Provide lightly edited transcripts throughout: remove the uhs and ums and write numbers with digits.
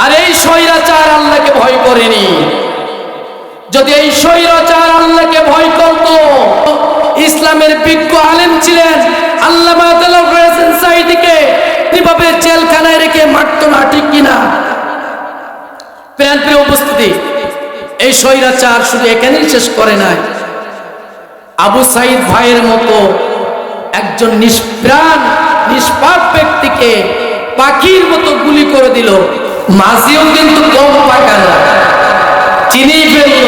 আর এই স্বৈরাচার আল্লাহকে ভয় করেনি। যদি এই স্বৈরাচার আল্লাহকে ভয় করত, ইসলামের বিজ্ঞ আলেম ছিলেন আল্লামা দেলোয়ার হোসেন সাঈদীকে কিভাবে জেলখানায় রেখে মারতো না, ঠিক কিনা? প্রিয় উপস্থিতি, এই স্বৈরাচার শুধু এখানেই শেষ করে নাই। আবু সাঈদ ভাইয়ের মতো একজন নিষ্প্রাণ নিষ্পাপ ব্যক্তিকে পাখির মতো গুলি করে দিল। মাঝিও কিন্তু কম পাকা না, চিনেই ফেলল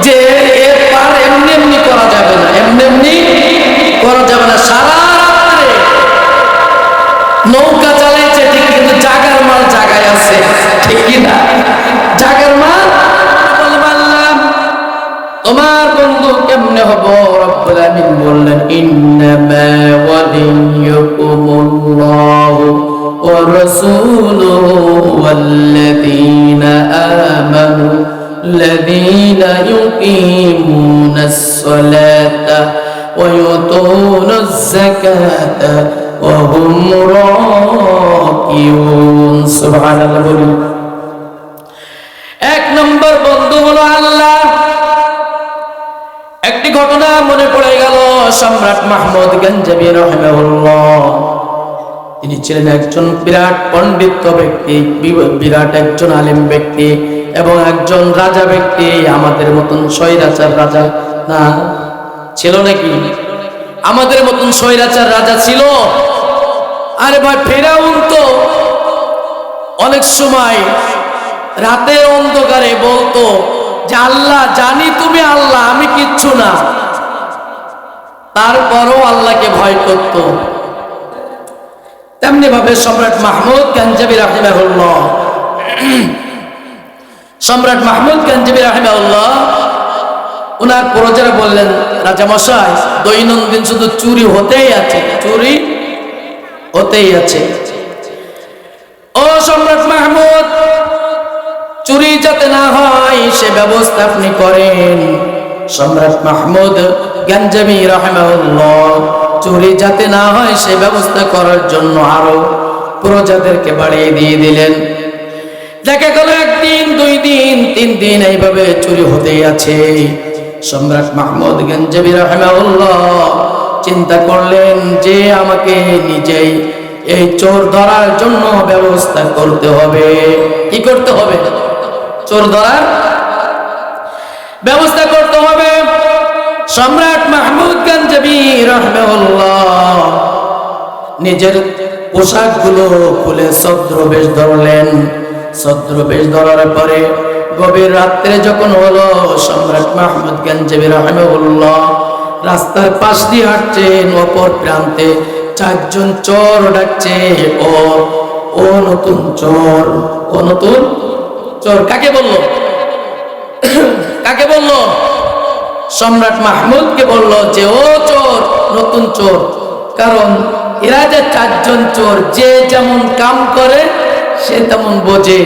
যে এর পার এমনি এমনি করা যাবে না, এমনি এমনি করা যাবে না। সারা রাত্রে নৌকা চালাইছে ঠিক, কিন্তু জাগার মাল জাগায় আছে, ঠিক কিনা? জাগার মাল বললাম তোমার বন্ধু কেমনে হব? রব্বুল আমিন বললেন ইন্নামা ওয়ালিয়ুকুমুল্লাহু ওয়া রাসূলুহু ওয়াল্লাযীনা আমানু الذين يقيمون الصلاة ويؤتون الزكاة وهم راكعون سبحان الله। এক নম্বর বন্ধু হলো আল্লাহ। একটি ঘটনা মনে পড়ে গেল, সম্রাট মাহমুদ গঞ্জবি রাহিমাহুল্লাহ, তিনি ছিলেন একজন বিরাট পণ্ডিত ব্যক্তি, বিরাট একজন আলেম ব্যক্তি এবং একজন রাজা ব্যক্তি। আমাদের মতন স্বৈরাচার রাজা না ছিল নাকি? আমাদের মতন স্বৈরাচার রাজা ছিল? আরে ভাই, ফেরাউন তো অনেক সময় রাতের অন্ধকারে বলতো যে আল্লাহ জানি তুমি আল্লাহ, আমি কিচ্ছু না, তারপরও আল্লাহকে ভয় করত। তেমনি ভাবে সম্রাট মাহমুদ গঞ্জবি রাহিমাহুল্লাহ, সম্রাট মাহমুদ গঞ্জবি রাহিমাহুল্লাহ ওনার প্রজারা বললেন, রাজা মশাই দৈনন্দিন শুধু চুরি হতেই আছে, চুরি হতেই আছে। ও সম্রাট মাহমুদ, চুরি যাতে না হয় সে ব্যবস্থা আপনি করেন। সম্রাট মাহমুদ গঞ্জবি রাহিমাহুল্লাহ চুরি যাতে না হয় সে ব্যবস্থা করার জন্য আরো প্রজাদেরকে বাড়িয়ে দিয়ে দিলেন। দেখা গেল একদিন, 2 দিন, 3 দিন এইভাবে চুরি হতেই আছে। সম্রাট মাহমুদ গঞ্জবি রাহিমাহুল্লাহ চিন্তা করলেন যে আমাকে নিজেই এই চোর ধরার জন্য ব্যবস্থা করতে হবে। কি করতে হবে? চোর ধরার ব্যবস্থা করতে হবে। সম্রাট মাহমুদ গঞ্জবি রাহিমাহুল্লাহ নিজের পোশাকগুলো খুলে ছদ্রবেশ ধরলেন। ছদ্রবেশ ধরার পরে গভীর রাত্রে যখন হলো, সম্রাট মাহমুদ গঞ্জবি রাহিমাহুল্লাহ রাস্তার পাশ দিয়ে হাঁটছেন, অপর প্রান্তে 4 জন চোর ডাকছে, ও ও নতুন চোর, ও নতুন চোর। কাকে বলল? কাকে বলল? সম্রাট মাহমুদকে বলল যে ও চোর, নতুন চোর। কারণ এরা যে 4 জন চোর, যে যেমন কাম করে সে তেমন বোঝে,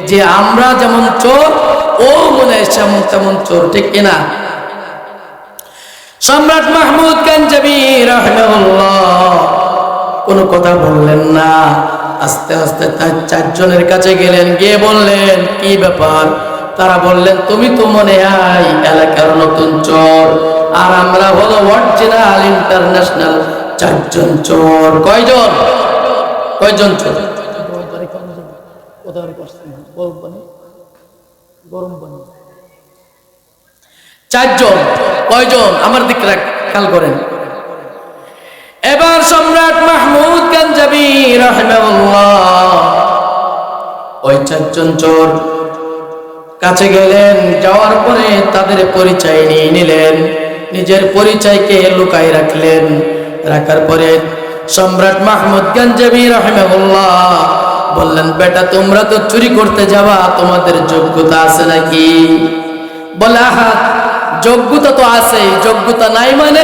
যে আমরা যেমন চোর ও মনে হয় তেমন তেমন চোর, ঠিক কিনা? সম্রাট মাহমুদ গঞ্জবি রাহিমাহুল্লাহ কোনো কথা বললেন না। আস্তে আস্তে তার 4 জনের কাছে গেলেন, গিয়ে বললেন কি ব্যাপার? তারা বললেন তুমি তো মনে হয় এলাকার নতুন চোর, আর আমরা হলো অরিজিনাল ইন্টারন্যাশনাল 4 জন চোর। কয়জন? কয়জন চোর? গরম পানি 4 জন। কয়জন? আমার দিকে খেয়াল করেন। এবার সম্রাট মাহমুদ গঞ্জবি রাহিমাহুল্লাহ ওই 4 জন চোর কাছে গেলেন। যাওয়ার পরে তাদের পরিচয় নিয়ে নিলেন, নিজের পরিচয়কে লুকায় রাখলেন। রাখার পরে সম্রাট মাহমুদ গঞ্জবি রাহিমাহুল্লাহ বললেন, বেটা তোমরা তো চুরি করতে যাবা, তোমাদের যোগ্যতা আছে নাকি? বলে আহা, যোগ্যতা তো আছে। যোগ্যতা নাই মানে?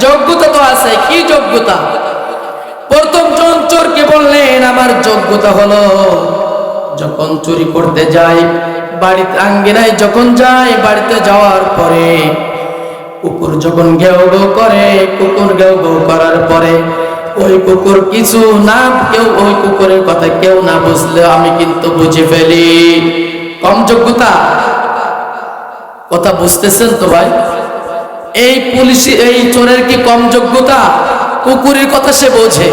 যোগ্যতা তো আছে। কি যোগ্যতা? প্রথম জন চোরকে বললেন, আমার যোগ্যতা হলো যখন চুরি করতে যাই, বাড়িতে আঙ্গিনায় যখন যাই, বাড়িতে যাওয়ার পরে কুকুর যখন ঘেউ ঘেউ করে, কুকুর ঘেউ ঘেউ করার পরে ওই কুকুর কিছু না, কেউ ওই কুকুরের কথা কেউ না বুঝলে আমি কিন্তু বুঝে ফেলি। কম যোগ্যতা, কথা বুঝতেছেন তো ভাই? এই পুলিশ, এই চোরের কি কম যোগ্যতা? কুকুরের কথা সে বোঝে।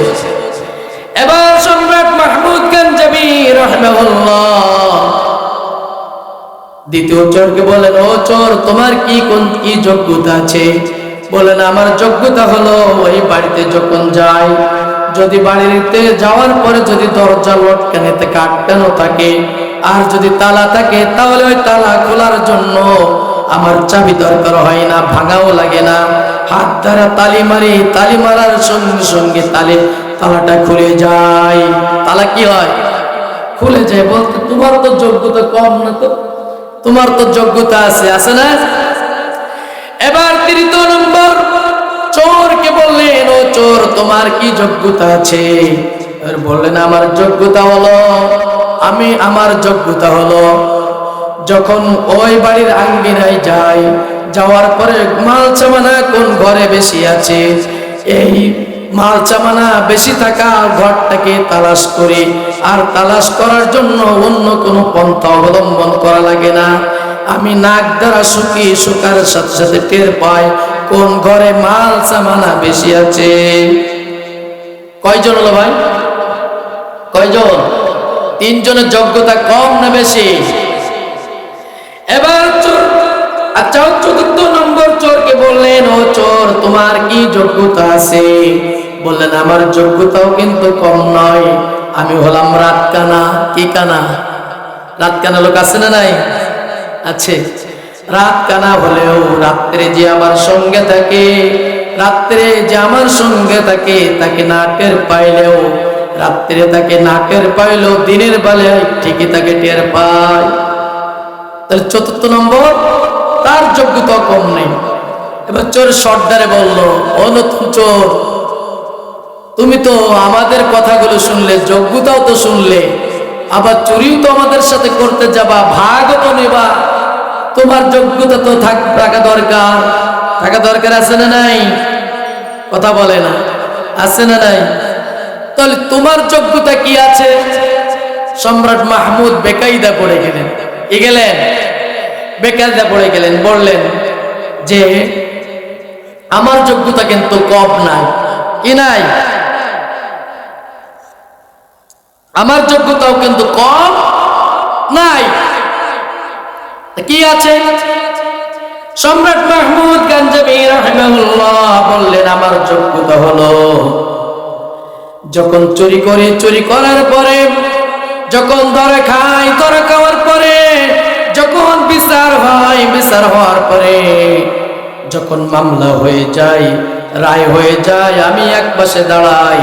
এবার সম্রাট মাহমুদ গঞ্জাবি রাহিমাহুল্লাহ দ্বিতীয় চোরকে বলেন, ও চোর, তোমার কি যোগ্যতা আছে? বলেন, আমার যোগ্যতা হলো ওই বাড়িতে যখন যাই, যদি বাড়িতে যাওয়ার পরে যদি দরজা লটকানোতে আটকানো থাকে আর যদি তালা থাকে, তাহলে ওই তালা খোলার জন্য আমার চাবি দরকার হয় না, ভাঙাও লাগে না, হাত দ্বারা তালি মারি, তালি মারার সঙ্গে সঙ্গে তালাটা খুলে যায়। তালা কি হয়? খুলে যায়। বলতে তোমার তো যোগ্যতা কম না, তো তোমার তো যোগ্যতা আছে না? এবার তৃতীয় নম্বর চোরকে বললেন, ও চোর, তোমার কি যোগ্যতা আছে? বললেন, আমার যোগ্যতা হলো যখন ওই বাড়ির আঙ্গিনায় যাই, যাওয়ার পরে মাল চামানা কোন ঘরে বেশি আছে, এই মাল চামানা বেশি থাকা ঘরটাকে তালাশ করি, আর তালাশ করার জন্য অন্য কোনো পন্থা অবলম্বন করা লাগে না। আমি নাক দ্বারা শুকার সাথে সাথে টের পাই কোন ঘরে মাল সামানা বেশি আছে। কয়জন হলো ভাই? কয়জন? তিনজনের যোগ্যতা কম না বেশি? এবার আচ্ছা, চতুর্থ নম্বর চোরকে বললেন, ও চোর, তোমার কি যোগ্যতা আছে? বললেন, আমার যোগ্যতাও কিন্তু কম নয়, আমি হলাম রাত কানা। কি কানা? রাত কানা লোক আছে না নাই? আছে। রাত কানা হলেও রাত্রে যে আমার সঙ্গে থাকে, তাকে নাকের পাইলেও, রাত্রে তাকে নাকের পাইলেও দিনের বেলায় ঠিকই তাকে টের পায়। তাহলে চতুর্থ নম্বর, তার যোগ্যতা কম নেই। এবার চোর সর্দারে বলল, ও নতুন চোর, তুমি তো আমাদের কথাগুলো শুনলে, যোগ্যতাও তো শুনলে, আবার চুরিও তো আমাদের সাথে করতে যাবা, ভাগও তো নেবা, তোমার যোগ্যতা তো থাকা দরকার আছে না নাই? কথা বলে না, আছে না নাই? তাহলে তোমার যোগ্যতা কি আছে? সম্রাট মাহমুদ বেকায়দা পড়ে গেলেন। বেকায়দা পড়ে গেলেন। বললেন যে আমার যোগ্যতা কিন্তু কম নাই। কি নাই? আমার যোগ্যতাও কিন্তু কম নাই। কি আছে? সম্রাট মাহমুদ গঞ্জাবি রাহিমাহুল্লাহ বললেন, আমার যোগ্যতা হলো যখন চুরি করার পরে, যখন ধরা খাওয়ার পরে, যখন বিচার হওয়ার পরে, যখন মামলা হয়ে যায়, রায় হয়ে যায়, আমি এক পাশে দাঁড়াই,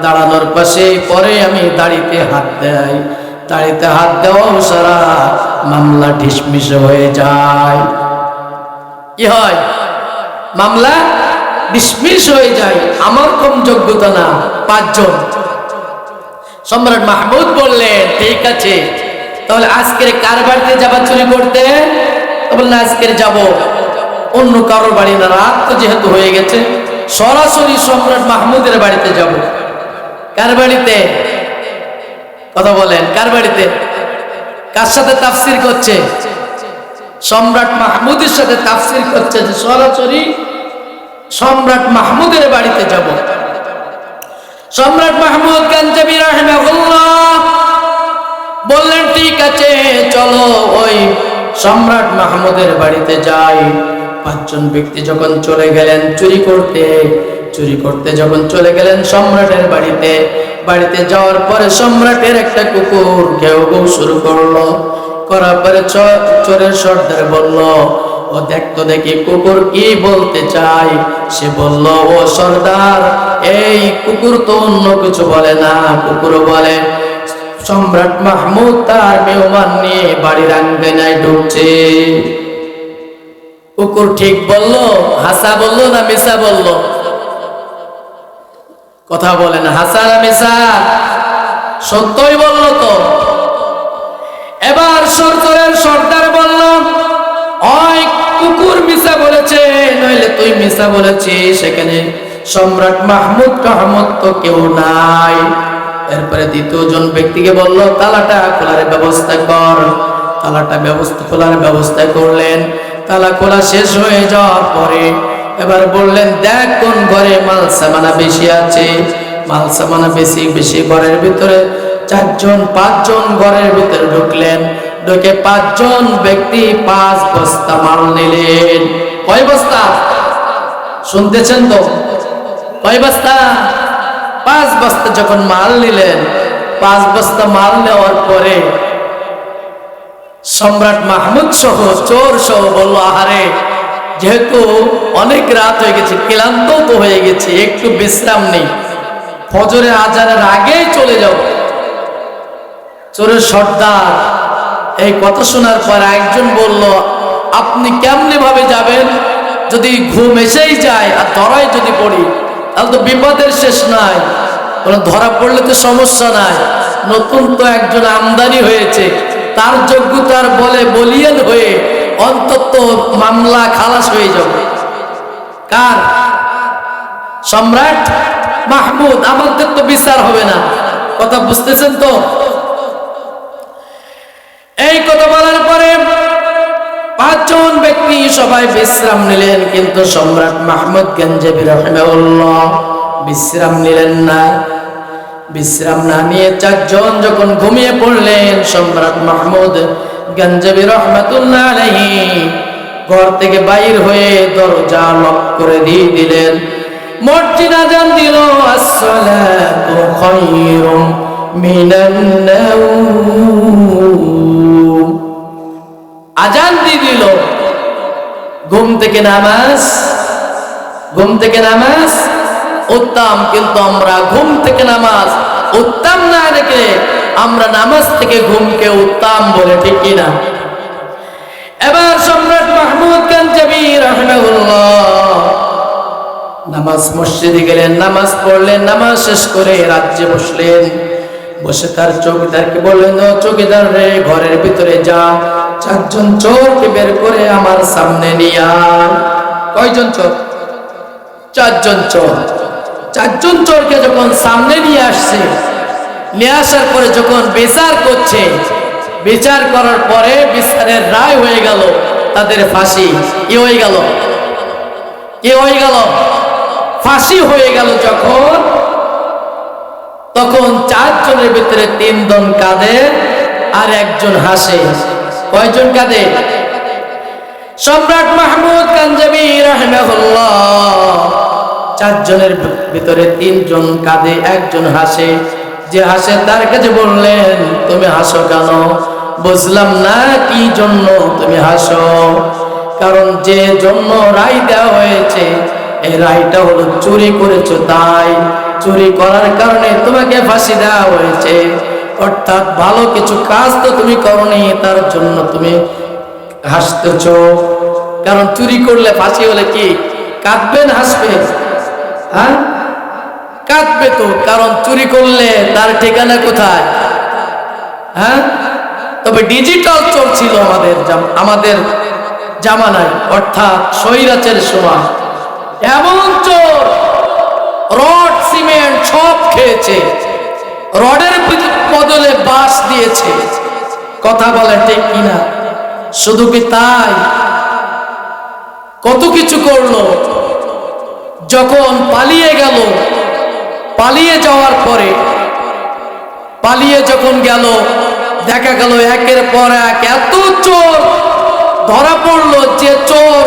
দাঁড়ানোর পাশে পরে আমি দাড়িতে হাত দেওয়াও সারা মামলা ঢিসমিস হয়ে যায়। কি হয়? মামলা ডিসমিস হয়ে যায়। আমার কম যোগ্যতা না, 5 জন। সম্রাট মাহমুদ বললেন, ঠিক আছে, তাহলে আজকের কার বাড়িতে যাবা চুরি করতে? বললেন, আজকের যাব অন্য কারোর বাড়ি না, রাত তো যেহেতু হয়ে গেছে, সরাসরি সম্রাট মাহমুদের বাড়িতে যাব। কার বাড়িতে? কথা বলেন, কার বাড়িতে? কার সাথে তাফসীর করছে? সম্রাট মাহমুদের সাথে তাফসীর করছে যে সরাসরি সম্রাট মাহমুদের বাড়িতে যাব। সম্রাট মাহমুদ গঞ্জাবি রাহিমাহুল্লাহ বললেন, ঠিক আছে, চলো ওই সম্রাট মাহমুদের বাড়িতে যাই। 5 জন ব্যক্তি যখন চলে গেলেন চুরি করতে যখন চলে গেলেন সম্রাটের বাড়িতে যাওয়ার পরে সম্রাটের একটা কুকুর ঘেউ ঘেউ শুরু করলো। করার পরে চোরের সর্দার বলল, ও দেখতো দেখি কুকুর কি বলতে চায়। সে বলল, ও সর্দার, এই কুকুর তো অন্য কিছু বলে না, কুকুর বলে সম্রাট মাহমুদ তার মেহমান নিয়ে বাড়ির আঙ্গিনায় ঢুকছে। কুকুর ঠিক বললো? হাসা বললো না মিশা বললো? কথা বলেন, হাসা না মিশা? সত্যই বললো তো। এবার চোরের সর্দার বলল, ওই কুকুর মিশা বলেছে, নইলে তুই মিশা বলেছিস। সেখানে সম্রাট মাহমুদ রহমত তো কেউ নাই। এরপরে দ্বিতীয় জন ব্যক্তিকে বলল, তালাটা খোলার ব্যবস্থা কর। তালাটা খোলার ব্যবস্থা করলেন। তালা খোলা শেষ হয়ে যাওয়ার পরে এবার বললেন, দেখ কোন ঘরে মাল সামানা বেশি আছে। মাল সামানা বেশি বেশি ঘরের ভিতরে 4-5 ঘরের ভিতরে ঢুকলেন। ঢুকে 5 ব্যক্তি 5 বস্তা মাল নিলেন। কয় বস্তা শুনতেছেন তো? কয় বস্তা? 5 বস্তা যখন মাল নিলেন, 5 বস্তা মাল নেওয়ার পরে সম্রাট মাহমুদ সহ চোর সহ বলল, আহারে, যেহেতু অনেক রাত হয়ে গেছে, ক্লান্ত তো হয়ে গেছে, একটু বিশ্রাম নেই, ফজরের আজানের আগেই চলে যাও। চোরের সর্দার এই কথা শোনার পর একজন বলল, আপনি কেমনে ভাবে যাবেন? যদি ঘুম এসেই যায় আর ধরায় যদি পড়ি তাহলে তো বিপদের শেষ নাই। ধরা পড়লে তো সমস্যা নাই, নতুন তো একজন আমদানি হয়েছে, তার যোগ্যতার বলে বলিয়ান হয়ে অন্তত মামলা খালাস হয়ে যাবে। কার? সম্রাট মাহমুদ। আমাদের তো বিচার হবে না। কথা বুঝতেছেন তো? এই কথা বলার পরে 5 ব্যক্তি সবাই বিশ্রাম নিলেন, কিন্তু সম্রাট মাহমুদ গঞ্জবি রাহিমাহুল্লাহ বিশ্রাম নিলেন না। বিশ্রাম না নিয়ে 4 যখন ঘুমিয়ে পড়লেন, সম্রাট মাহমুদ গঞ্জবি রাহমাতুল্লাহ আলাইহি ঘর থেকে বাইর হয়ে দরজা লক করে দিয়ে দিলেন। মসজিদ আজান দিল, আসসালাতু খায়রুম মিনান নাওম। আজান দিয়ে দিল, ঘুম থেকে নামাজ উত্তম। কিন্তু আমরা ঘুম থেকে নামাজ উত্তম না রেখে আমরা নামাজ থেকে ঘুমকে উত্তম বলে, ঠিক কিনা? এবার সম্রাট মাহমুদ গঞ্জবি রাহিমাহুল্লাহ নামাজ মসজিদে গেলেন, নামাজ পড়লেন। নামাজ শেষ করে রাজ্যে বসলেন। বসে তার চৌকিদারকে বললেন, ও চৌকিদার রে, ঘরের ভিতরে যা, 4 চোরকে বের করে আমার সামনে নিয়ে আয়। কয়জন চোর? 4 চোর। 4 চোরকে যখন সামনে নিয়ে আসছে, নিয়ে আসার পরে যখন বিচার করছে, বিচার করার পরে বিচারের রায় হয়ে গেল তাদের ফাঁসি। কি হয়ে গেল? ফাঁসি হয়ে গেল। তখন 4 জনের ভিতরে 3 জন কাঁদে আর 1 জন হাসে। কয়জন কাঁদে? সম্রাট মাহমুদ গঞ্জবি রাহিমাহুল্লাহ 4 জনের ভিতরে 3 জন কাঁদে, 1 জন হাসে। যে হাসে তার কাছে বললেন, তুমি হাসো কেন? বুঝলাম না কি জন্য তুমি হাসো। কারণ যে জন্য রায় দেওয়া হয়েছে, এই রায়টা হলো চুরি করেছো, তাই চুরি করার কারণে তোমাকে ফাঁসি দেওয়া হয়েছে। অর্থাৎ ভালো কিছু কাজ তো তুমি করনি, তার জন্য তুমি হাসতেছো। কারণ চুরি করলে ফাঁসি হলে কি কাঁদবেন হাসবে? হ্যাঁ, কাঁদবে তো। কারণ চুরি করলে তার ঠিকানা কোথায়? হ্যাঁ, তবে ডিজিটাল চোর ছিল আমাদের জামানায়, অর্থাৎ স্বৈরাচারের সময়। এমন চোর রড সিমেন্ট সব খেয়েছে, রডের বদলে বাঁশ দিয়েছে। কথা বলে ঠিক কিনা? শুধু কি তাই, কত কিছু করলো। যখন পালিয়ে গেল, পালিয়ে যাওয়ার পরে পালিয়ে যখন গেল, দেখা গেল একের পর এক এত চোর ধরা পড়লো। যে চোর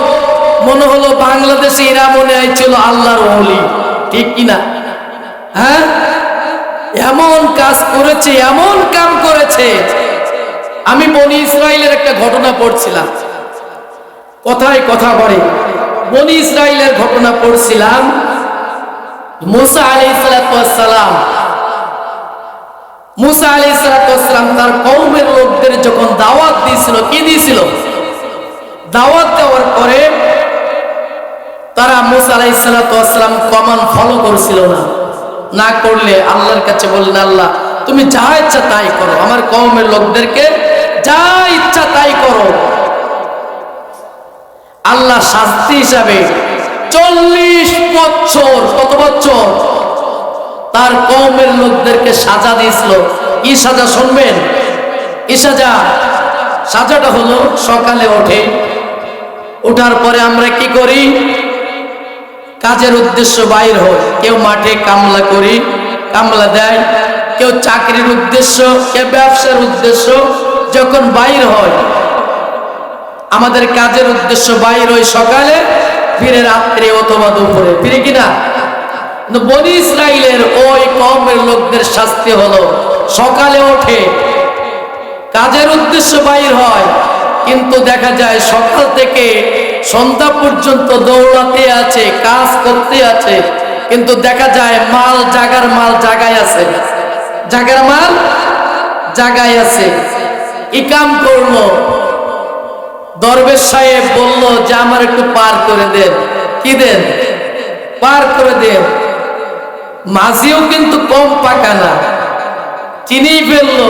মনে হলো বাংলাদেশে এরা মনে হয়েছিল আল্লাহর ওলি, ঠিক কিনা? হ্যাঁ, এমন কাজ করেছে, এমন কাম করেছে। আমি বনি ইসরাইলের একটা ঘটনা পড়ছিলাম, কথায় কথা বলে বনি ইসরাইলের ঘটনা পড়ছিলাম। মুসা আলাইহিস সালাম তার কওমের লোকদের যখন দাওয়াত দিয়েছিল, কি দিয়েছিল? দাওয়াত দেওয়ার পরে তারা মুসা আলাইহিস সালাম কমান্ড ফলো করছিল না করলে আল্লাহর কাছে বললেন, আল্লাহ তুমি যা ইচ্ছা তাই করো, আমার কওমের লোকদেরকে যা ইচ্ছা তাই করো। আল্লাহ শাস্তি হিসাবে 40 বছর, কত বছর তার কওমের লোকদেরকে সাজা দিয়েছিল। কি সাজা শুনবেন? কি সাজা? সাজাটা হলো সকালে ওঠার পরে আমরা কি করি? কাজের উদ্দেশ্য বাইর হই। কেউ মাঠে কামলা করি, কামলা দেয়, কেউ চাকরির উদ্দেশ্য, কেউ ব্যবসার উদ্দেশ্য। যখন বাইর হয়, আমাদের কাজের উদ্দেশ্য বাইর হই সকালে, ফিরে রাত্রে অথবা দুপুরে, ফিরে কিনা? বনি ইসরাইলের ওই কওমের লোকদের শাস্তি হলো সকালে ওঠে, কাজের উদ্দেশ্য বাইর হয়, কিন্তু দেখা যায় সকাল থেকে সন্ধ্যা পর্যন্ত দৌড়াতে আছে, কাজ করতে আছে, কিন্তু দেখা যায় মাল জাগায় আছে, জাগার মাল জাগায় আছে। ইকাম করলো, দরবেশ সাহেব বলল যে আমার একটু পার করে দেন। কি দেন? পার করে দেন। মাঝিও কিন্তু কম পাকা না, চিনেই ফেললো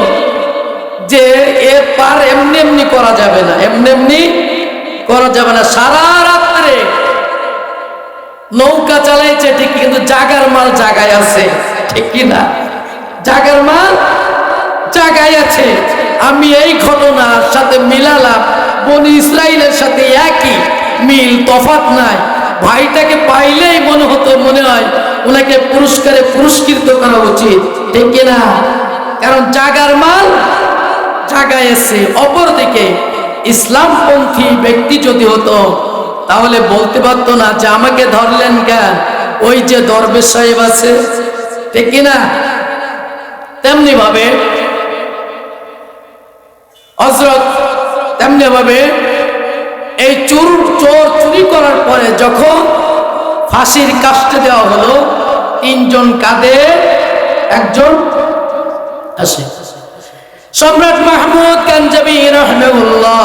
যে এ পার এমনি এমনি করা যাবে না, এমনি এমনি করা যাবে না। সারা রাত্রে নৌকা চালাইছে ঠিক, কিন্তু জাগার মাল জাগায় আছে, ঠিক কিনা? জাগার মাল জাগায় আছে। আমি এই ঘটনার সাথে মিলালাম, বনি ইসরাইলের সাথে একই মিল, তফাৎ নাই। ভাইটাকে পাইলেই মনে হয় ওনাকে পুরস্কারে পুরস্কৃত করা উচিত, ঠিক কিনা? কারণ জাগার মাল জাগায় আছে। অপরদিকে ইসলামপন্থী ব্যক্তি যদি হতো, তাহলে বলতে পারতো না যে আমাকে ধরলেন কেন, ওই যে দরবেশ সাহেব আছে, ঠিক কিনা? তেমনি ভাবে এই চোর চুরি করার পরে যখন ফাঁসির কাস্টে দেওয়া হলো, 3 জন কাঁধে, একজন আসে। সম্রাট মাহমুদ গানজাবি রাহিমাহুল্লাহ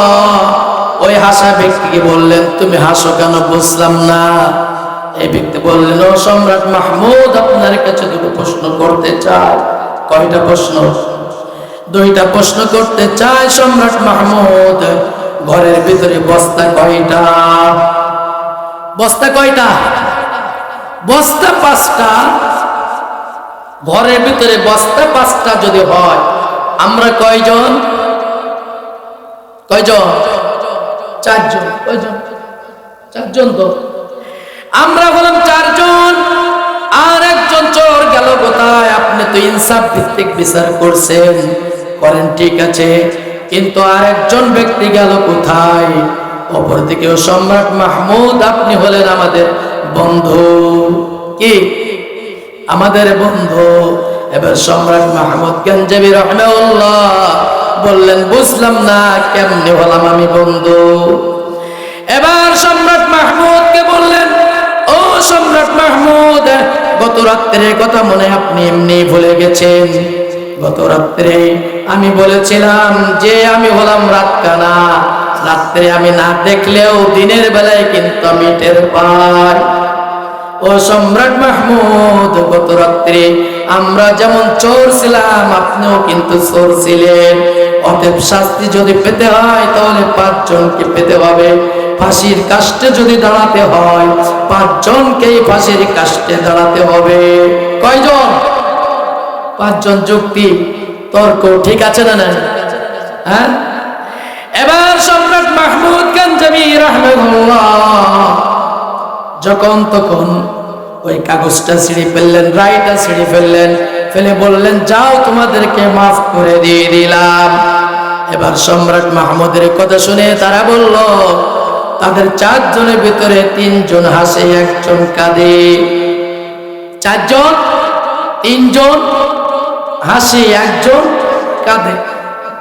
ওই হাসা ব্যক্তিকে বললেন, তুমি হাসো কেন? বুঝলাম না। এই ব্যক্তি বললেন, ও সম্রাট মাহমুদ, আপনার কাছে দুটো প্রশ্ন করতে চাই। কয়টা প্রশ্ন? 2টা প্রশ্ন করতে চাই সম্রাট মাহমুদ। ঘরের ভিতরে বস্তা কয়টা? বস্তা কয়টা? বস্তা 5টা। ঘরের ভিতরে বস্তা 5টা যদি হয়, আমরা কয়জন? কয়জন? 4 জন। কয়জন? 4 জন। তো আমরা হলাম 4 জন। আর একজন চোর গেল কোথায়? আপনি তো ইনসাফ ভিত্তিক বিচার করছেন, করেন, ঠিক আছে, কিন্তু আর একজন ব্যক্তি গেল কোথায়? অপরদিকে সম্রাট মাহমুদ, আপনি হলেন আমাদের বন্ধু। কি? আমাদের বন্ধু। এবার সম্রাট মাহমুদ গানজাবি রাহিমাহুল্লাহ বললেন, বুঝলাম না, কেমনে হলাম আমি বন্ধু? এবার সম্রাট মাহমুদকে বললেন, ও সম্রাট মাহমুদ, গত রাত্রের কথা মনে আপনি এমনি ভুলে গেছেন? গত রাত্রে আমি বলেছিলাম যে আমি হলাম রাতকানা, রাত্রে আমি না দেখলেও দিনের বেলায় কিন্তু আমি টের পাই। ও সম্রাট মাহমুদ, গত রাত্রে আমরা যেমন চোর ছিলাম, আপনিও কিন্তু চোর ছিলেন। অতএব শাস্তি যদি পেতে হয়, তাহলে 5 জনকে পেতে হবে। ফাঁসির কাস্টে যদি দাঁড়াতে হয়, 5 জনকেই ফাঁসির কাস্টে দাঁড়াতে হবে। কয়জন? 5 জন। যুক্তি তর্ক ঠিক আছে না? না, হ্যাঁ? এবার সম্রাট মাহমুদ গানজাবি রাহিমাহুল্লাহ যখন তখন ওই কাগজটা ছিঁড়ে ফেললেন, রায়টা ছিঁড়ে ফেললেন, ফেলে বললেন, যাও, তোমাদেরকে মাফ করে দিয়ে দিলাম। এবার সম্রাট মাহমুদের কথা শুনে তারা বলল, তাদের 4 জনের ভিতরে 3 জন হাসে, 1 জন কাঁদে। 4 জন, 3 জন হাসে, 1 জন কাঁদে।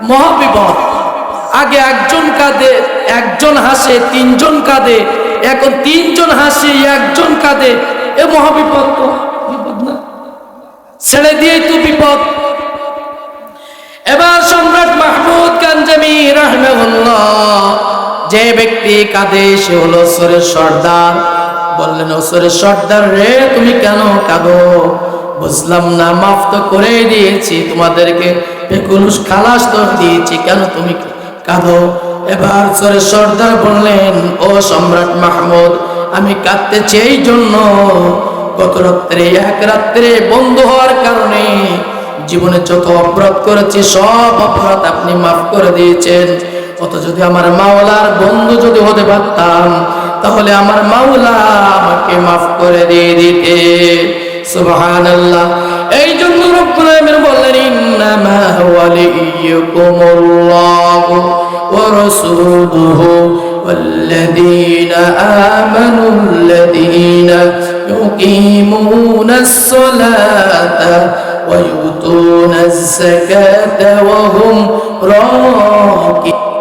মহাবিপদ। আগে 1 জন কাঁদে, 1 জন হাসে, 3 জন কাঁদে, এখন 3 জন হাসে, 1 জন কাঁদে। এ মহাবিপদ। তো বিপদ না, ছেড়ে দিয়েই তো বিপদ। এবার সম্রাট মাহমুদ গানজাবি রাহিমাহুল্লাহ, যে ব্যক্তি কাঁদে সে হলো ওসরের সর্দার। বললেন, ওসরের সর্দার রে, তুমি কেন কাঁদো? বুঝলাম না, মাফ তো করে দিয়েছি তোমাদেরকে, বেকুলুস খালাস তো দিয়েছি, কেন তুমি কাঁদো? এবার ওসরের সর্দার বললেন, ও সম্রাট মাহমুদ, আমি কাঁদতেছি এই জন্য গত রাত্রে এক রাত্রে বন্ধ হওয়ার কারণে জীবনে যত অপরাধ করেছি সব অপরাধ আপনি মাফ করে দিয়েছেন। অত যদি আমার মাওলার বন্ধু যদি হতে পারতাম তাহলে আমার মাওলা আমাকে মাফ করে দিয়ে দিতে। সুবহানাল্লাহ। এই জন্য রব্বুল আলামিন বললেন ইন্নামা ওয়ালিয়্যুকুমুল্লাহু ওয়া রাসূলুহু ওয়াল্লাযীনা আমানুল্লাযীনা ইউকিমুনাস সালাতা ওয়া ইউতুনাজ যাকাতা ওয়া হুম রাকিউন।